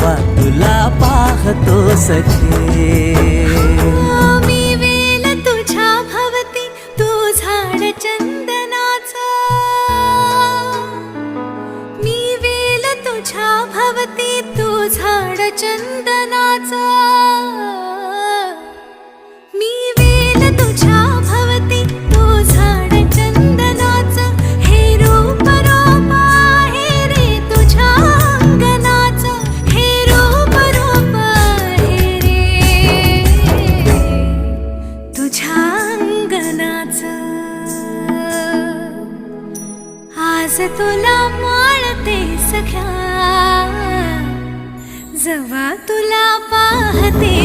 जेव्हा तुला पाहतो सखे. मी वेल तुझ्या भवती तू झाड चंदनाचा. मी वेल तुझ्या भवती तू झाड चंदनाचा. मी वेल तुझ्या भवती तू झाड चंदनाचा. हे रूप रूप आहे रे तुझ्या अंगणाचं. हे रूप रूप आहे रे तुझ्या अंगणाचं. आज तुला माळते सख्या जेव्हा तुला पाहते